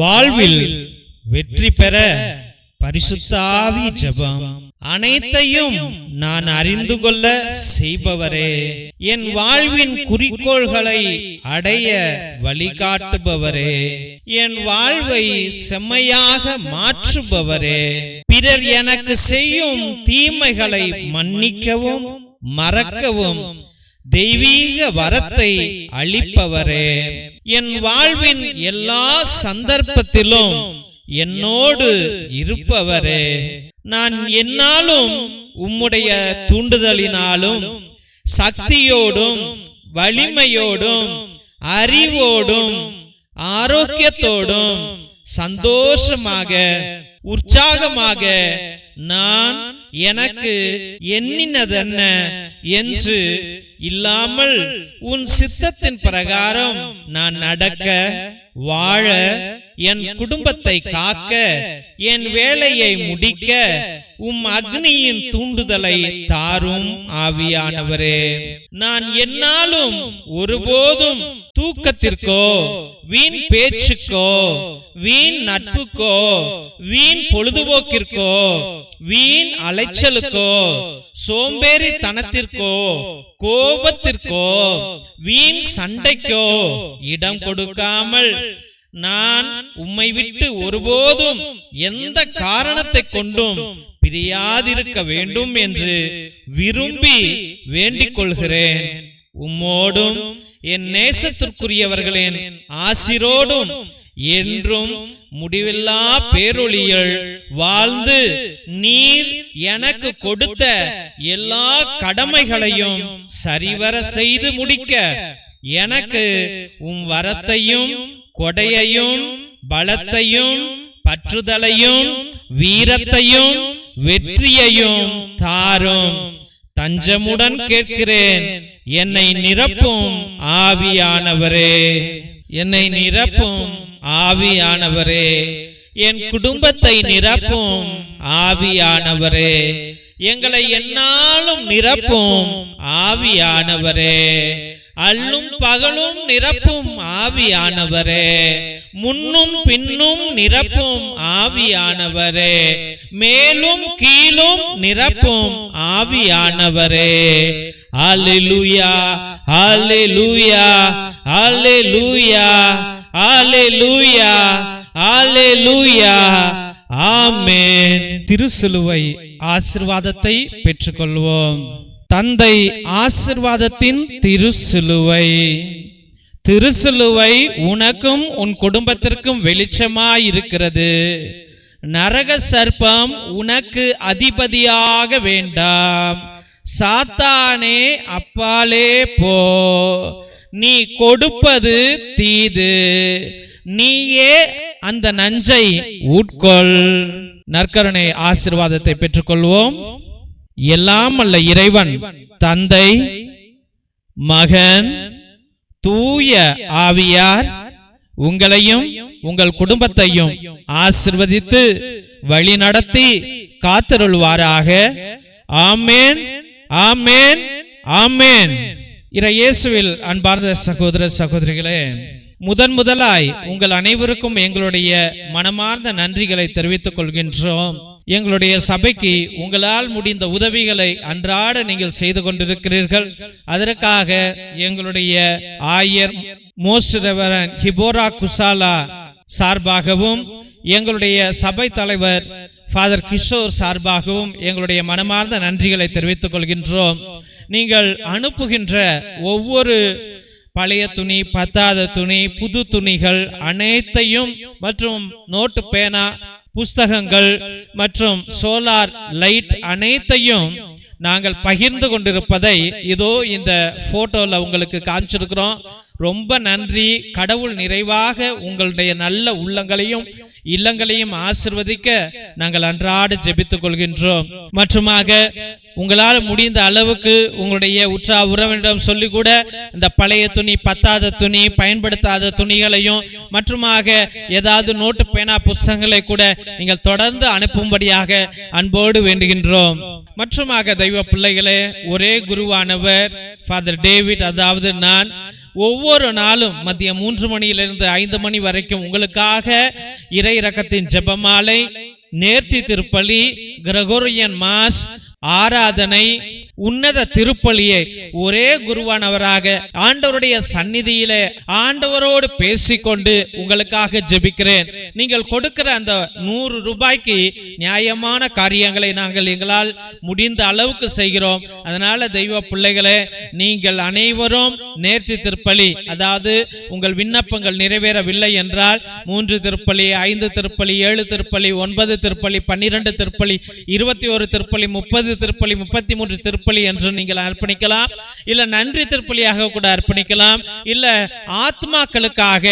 வாழ்வில் வெற்றி பெற பரிசுத்த ஆவி ஜெபம் அனைத்தையும் நான் அறிந்து கொள்ள செய்பவரே, என் வாழ்வின் குறிக்கோள்களை அடைய வழிகாட்டுபவரே, என் வாழ்வை செம்மையாக மாற்றுபவரே, பிறர் எனக்கு செய்யும் தீமைகளை மன்னிக்கவும் மறக்கவும் தெய்வீக வரத்தை அளிப்பவரே, என் வாழ்வின் எல்லா சந்தர்ப்பத்திலும் என்னோடு இருப்பவரே, நான் என்னாலும் உம்முடைய தூண்டுதலினாலும் சக்தியோடும் வலிமையோடும் அறிவோடும் ஆரோக்கியத்தோடும் சந்தோஷமாக உற்சாகமாக நான் எனக்கு எண்ணினதென்ன என்று இல்லாமல் உன் சித்தத்தின் பிரகாரம் நான் நடக்க வாழ, என் குடும்பத்தை காக்க, என் வேலையை முடிக்க உம் அக்னியின் தூண்டுதலை தாரும் ஆவியானவரே. நான் என்னாலும் ஒருபோதும் தூக்கத்திற்கோ வீண் பேச்சுக்கோ வீண் நட்புக்கோ வீண் பொழுதுபோக்கிற்கோ வீண் அலைச்சலுக்கோ சோம்பேறித்தனத்திற்கோ கோபத்திற்கோ வீண் சண்டைக்கோ இடம் கொடுக்காமல் நான் உம்மை விட்டு ஒருபோதும் எந்த காரணத்தை கொண்டும் பிரியாதிருக்க வேண்டும் என்று விரும்பி வேண்டிக் கொள்கிறேன். உம்மோடும் என் நேசத்திற்குரியவர்களின் ஆசிரோடும் என்றும் முடிவில்லா பேரொளியில் வாழ்ந்து நீர் எனக்கு கொடுத்த எல்லா கடமைகளையும் சரிவர செய்து முடிக்க எனக்கு உம் வரத்தையும் கொடையையும் பலத்தையும் பற்றுதலையும் வீரத்தையும் வெற்றியையும் தாரும். தஞ்சமுடன் கேட்கிறேன், என்னை நிரப்பும் ஆவியானவரே, என்னை நிரப்பும் ஆவியானவரே, என் குடும்பத்தை நிரப்பும் ஆவியானவரே, எங்களை எந்நாளும் நிரப்பும் ஆவியானவரே, அல்லும் பகலும் நிரப்பும் ஆவியானவரே, முன்னும் பின்னும் நிரப்பும் ஆவியானவரே, மேலும் கீழும் நிரப்பும் ஆவியானவரே. அல்லேலூயா அல்லேலூயா அல்லேலூயா அல்லேலூயா அல்லேலூயா ஆமென். திருசிலுவை ஆசீர்வாதத்தை பெற்றுக்கொள்வோம். தந்தை ஆசீர்வாதத்தின் திருசிலுவை. திருசிலுவை உனக்கும் உன் குடும்பத்திற்கும் வெளிச்சமாயிருக்கிறது. நரக சர்ப்பம் உனக்கு அதிபதியாக வேண்டாம். சாத்தானே அப்பாலே போ. நீ கொடுப்பது தீது, நீயே அந்த நஞ்சை உட்கொள். நற்கருணை ஆசீர்வாதத்தை பெற்றுக்கொள்வோம். எல்லாம் அல்ல இறைவன் தந்தை மகன் தூய ஆவியார் உங்களையும் உங்கள் குடும்பத்தையும் ஆசீர்வதித்து வழி நடத்தி காத்தருள்வாராக. ஆமென் ஆமென் ஆமென். இயேசுவில் அன்பார்ந்த சகோதர சகோதரிகளே, முதலாய் உங்கள் அனைவருக்கும் எங்களுடைய மனமார்ந்த நன்றிகளை தெரிவித்துக் கொள்கின்றோம். எங்களுடைய சபைக்கு உங்களால் முடிந்த உதவிகளை அன்றாட நீங்கள் செய்து கொண்டிருக்கிறீர்கள். அதற்காக எங்களுடைய ஆயர் மோஸ்ட் ரெவரண்ட் ஹிபோரா குசாலா சார்பாகவும் எங்களுடைய சபை தலைவர் ஃபாதர் கிஷோர் சார்பாகவும் எங்களுடைய மனமார்ந்த நன்றிகளை தெரிவித்துக் கொள்கின்றோம். நீங்கள் அனுப்புகின்ற ஒவ்வொரு பழைய துணி, பத்தாத துணி, புது துணிகள் அனைத்தையும் மற்றும் நோட்டு பேனா புஸ்தகங்கள் மற்றும் சோலார் லைட் அனைத்தையும் நாங்கள் பகிர்ந்து கொண்டிருப்பதை இதோ இந்த போட்டோல உங்களுக்கு காமிச்சிருக்கிறோம். ரொம்ப நன்றி. கடவுள் நிறைவாக உங்களுடைய நல்ல உள்ளங்களையும் இல்லங்களையும் ஆசீர்வதிக்க நாங்கள் அன்றாட ஜெபித்துக் கொள்கின்றோம். மற்றுமாக உங்களால் முடிந்த அளவுக்கு உங்களுடைய உற்றா உறவினரிடம் சொல்லி கூட இந்த பழைய துணி, பத்தாத துணி, பயன்படுத்தாத துணிகளையும் மற்றுமாக ஏதாவது நோட்டு பேனா புஸ்தகங்களை கூட நீங்கள் தொடர்ந்து அனுப்பும்படியாக அன்போடு வேண்டுகின்றோம். மற்றுமாக தெய்வ பிள்ளைகளே, ஒரே குருவானவர் ஃபாதர் டேவிட், அதாவது நான் ஒவ்வொரு நாளும் மதியம் 3 மணியிலிருந்து 5 மணி வரைக்கும் உங்களுக்காக இறை இரக்கத்தின் ஜெபமாலை, நேர்த்தி திருப்பலி, கிரகோரியன் மாஸ், ஆராதனை, உன்னத திருப்பலியை ஒரே குருவானவராக ஆண்டவருடைய சந்நிதியிலே ஆண்டவரோடு பேசிக்கொண்டு உங்களுக்காக ஜெபிக்கிறேன். நீங்கள் கொடுக்கிற அந்த 100 ரூபாய்க்கு நியாயமான காரியங்களை நாங்கள் எங்களால் முடிந்த அளவுக்கு செய்கிறோம். அதனால தெய்வ பிள்ளைகளே, நீங்கள் அனைவரும் நேர்த்தி திருப்பலி, அதாவது உங்கள் விண்ணப்பங்கள் நிறைவேறவில்லை என்றால் 3 திருப்பலி, 5 திருப்பலி, 7 திருப்பலி, 9 திருப்பலி, 12 திருப்பலி, 21 திருப்பலி, 30 திருப்பலி, 33 திருப்பலி என்று நீங்கள் அர்ப்பணிக்கலாம். இல்ல நன்றி திருப்பலியாக கூட அர்ப்பணிக்கலாம். இல்ல ஆத்மாக்களுக்காக,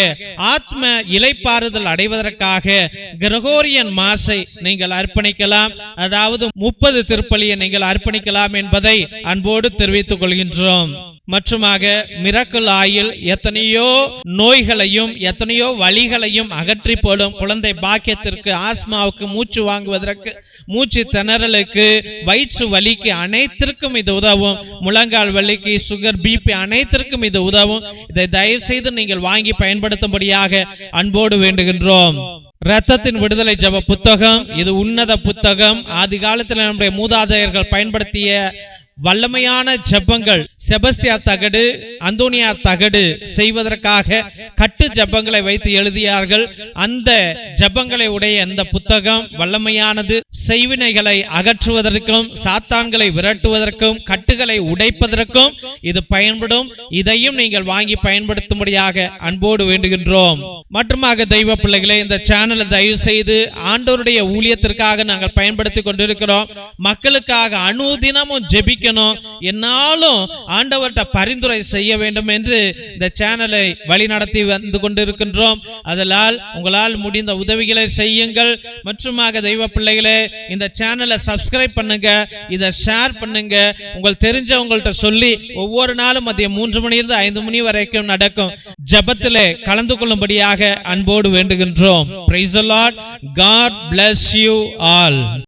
ஆத்ம இளைப்பாறுதல் அடைவதற்காக கிரகோரியன் மாசை நீங்கள் அர்ப்பணிக்கலாம். அதாவது 30 திருப்பலியை நீங்கள் அர்ப்பணிக்கலாம் என்பதை அன்போடு தெரிவித்துக் கொள்கின்றோம். மற்றுமாக மிரக்கல் ஆயில் எத்தனையோ நோய்களையும் எத்தனையோ வலிகளையும் அகற்றி போடும் குழந்தை பாக்கியத்திற்கு, ஆஸ்மாவுக்கு, மூச்சு வாங்குவதற்கு, மூச்சு திணறலுக்கு, வயிற்று வலிக்கு அனைத்திற்கும் இது உதவும். முழங்கால் வலிக்கு, சுகர், பிபி அனைத்திற்கும் இது உதவும். இதை தயவு செய்து நீங்கள் வாங்கி பயன்படுத்தும்படியாக அன்போடு வேண்டுகின்றோம். இரத்தத்தின் விடுதலை ஜெப புத்தகம், இது உன்னத புத்தகம். ஆதி காலத்தில் நம்முடைய மூதாதையர்கள் பயன்படுத்திய வல்லமையான ஜெபங்கள், செபஸ்தியார் தகடு, அந்தோனியார் தகடு செய்வதற்காக கட்டு ஜெபங்களை வைத்து எழுதியார்கள். அந்த ஜெபங்களை உடைய இந்த புத்தகம் வல்லமையானது. செய்வினைகளை அகற்றுவதற்கும், சாத்தான்களை விரட்டுவதற்கும், கட்டுகளை உடைப்பதற்கும் இது பயன்படும். இதையும் நீங்கள் வாங்கி பயன்படுத்தும்படியாக அன்போடு வேண்டுகின்றோம். மற்றுமாக தெய்வ பிள்ளைகளே, இந்த சேனலை தயவு செய்து ஆண்டவருடைய ஊழியத்திற்காக நாங்கள் பயன்படுத்தி கொண்டிருக்கிறோம். மக்களுக்காக அனுதினமும் ஜெபிக்கணும், என்னாலும் ஆண்டவர்கிட்ட பரிந்துரை செய்ய வேண்டும் என்று இந்த சேனலை வழி நடத்தி வந்து கொண்டிருக்கின்றோம். அதனால் உங்களால் முடிந்த உதவிகளை செய்யுங்கள். மற்றுமாக தெய்வ பிள்ளைகளே, இந்த சேனலை சப்ஸ்கிரைப் பண்ணுங்க, இதை ஷேர் பண்ணுங்க, உங்கள் தெரிஞ்சவங்கள்ட்ட சொல்லி ஒவ்வொரு நாளும் மதியம் 3 மணியிலிருந்து 5 மணி வரைக்கும் நடக்கும் ஜெபத்திலே கலந்து கொள்ளும்படியாக அன்போடு வேண்டுகின்றோம். Praise the Lord. God bless you all.